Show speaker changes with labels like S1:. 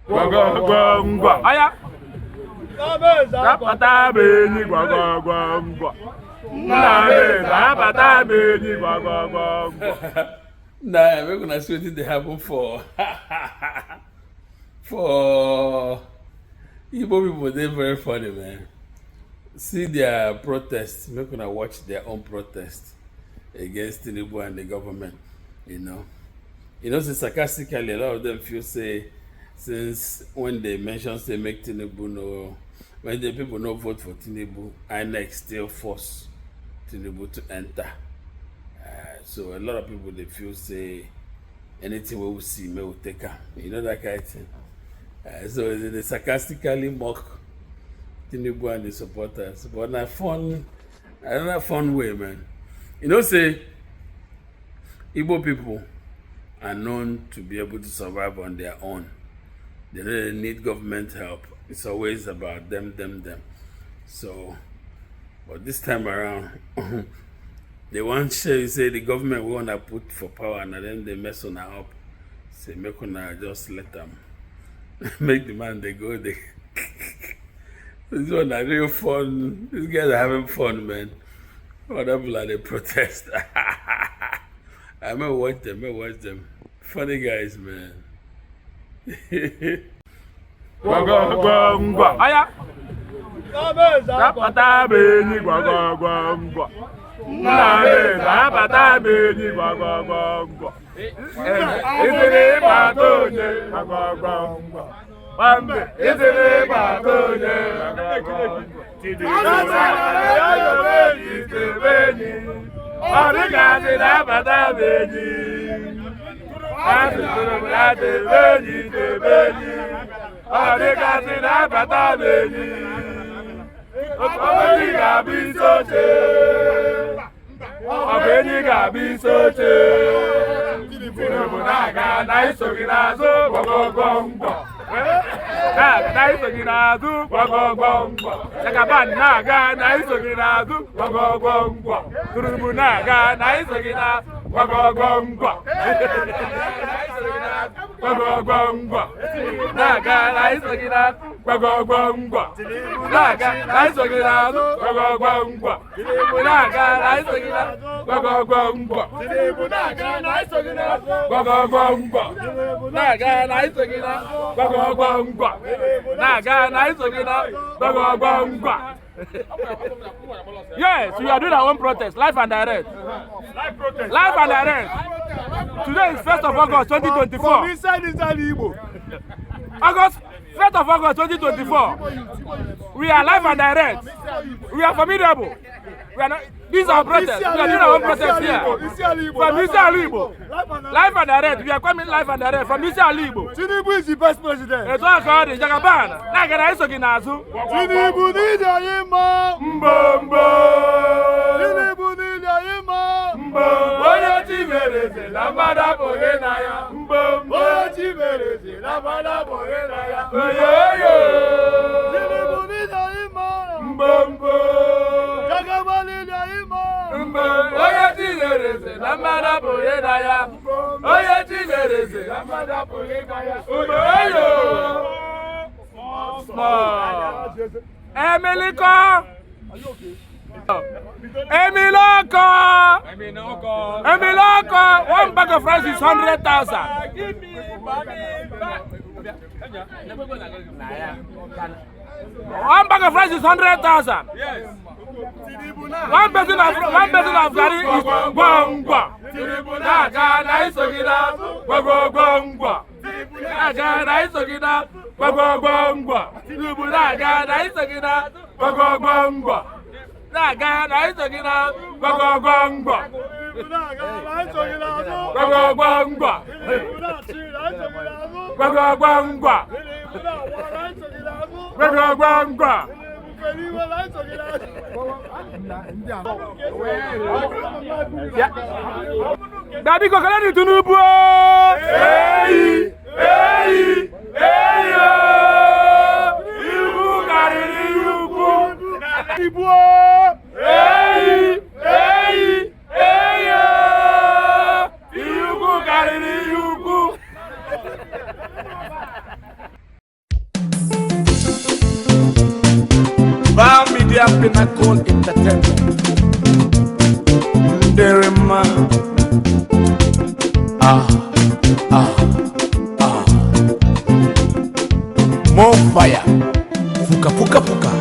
S1: Gwagwagwangwa. Aya. Zapata beni gwagwagwangwa. Name zapata beni gwagwagwangwa.
S2: Nah, we're gonna see what they happen for Igbo people. They're very funny, man. See their protests. We're gonna watch their own protest against Tinubu and the government. So sarcastically, a lot of them feel say, since when they mention say make Tinubu no, when the people no vote for Tinubu, INEC still force Tinubu to enter. So a lot of people they feel say anything we will see, we will take her. That kind of thing. So they sarcastically mock Tinubu and the supporters, but another fun way, man. Say Igbo people are known to be able to survive on their own. They don't need government help. It's always about them. So, but this time around, they want to say the government we want to put for power, and then they mess on her up. Say, make on just let them make the man they go. This one are real fun. These guys are having fun, man. Other people are they protest. I may watch them. Funny guys, man.
S1: Gwagwagwangwa. Aya. Zapata beni gwagwagwangwa. Name zapata beni gwagwagwangwa. Isiri batonye gwagwagwangwa. Bambe isiri batonye gwagwagwangwa. Tidibeni. Origasi zapata beni. Origasi zapata beni. Obeni gabisoche. Obeni gabisoche. Tinubu naga na isoginazo gwagwagwangwa. Naga na isoginazo gwagwagwangwa. Jagaban naga na isoginazo gwagwagwangwa. Tinubu naga na isoginazo gwagwagwangwa. Gwagwagwangwa. Naga na isoginazo gwagwagwangwa. Naga na isoginazo gwagwagwangwa. Naga na isoginazo gwagwagwangwa. Naga na isoginazo gwagwagwangwa. Naga na isoginazo gwagwagwangwa. Naga na isoginazo gwagwagwangwa. Yes, we are doing our own protest, live and direct. Live and direct. Today is 1st of August 2024.
S3: From inside Igbo.
S1: August 1st of August 2024. We are live and direct. We are formidable. We are not, these are protests. We are doing our own protest here. From Igbo. Live and direct. We are coming live and direct from Igbo.
S3: Tinubu is the best president.
S1: It's all called the Jagaban. Nagana Isoginazu.
S3: Tinubu need a yima.
S1: Mbombo.
S3: Tinubu need a yima.
S1: Mbombo. Oya chimereze. Lambada Bogenaya. Mbombo.
S3: Oya chimereze. Lambada Bogenaya.
S1: Oyoyo.
S3: Tinubu need a yima.
S1: Mbombo.
S3: Jagaban need a yima.
S1: Mbombo. Oya chimereze. Lambada Bogenaya. Oya chimereze. Lambada Bogenaya. Oyoyo. Small. Emilico.
S3: Are you okay?
S1: Emiloko! One bag of rice is 100,000.
S3: Give me money back.
S1: One bag of rice is 100,000.
S3: Yes.
S1: One person of garri is gwangwa. Naga na isogina gwagwagwangwa. Naga na isogina gwagwagwangwa. Tinubu naga na isogina gwagwagwangwa. Naga na isogina gwagwagwangwa. Gwagwagwangwa. Gwagwagwangwa. Gwagwagwangwa. Daddy kokala ni Tinubu. Hey! Hey! Hey! Ibu kariri ibu. Hey! Hey! Hey! Ibu kariri ibu.
S4: Royal Pinnacle Entertainment. Derima. More fire. Fuka fuka fuka.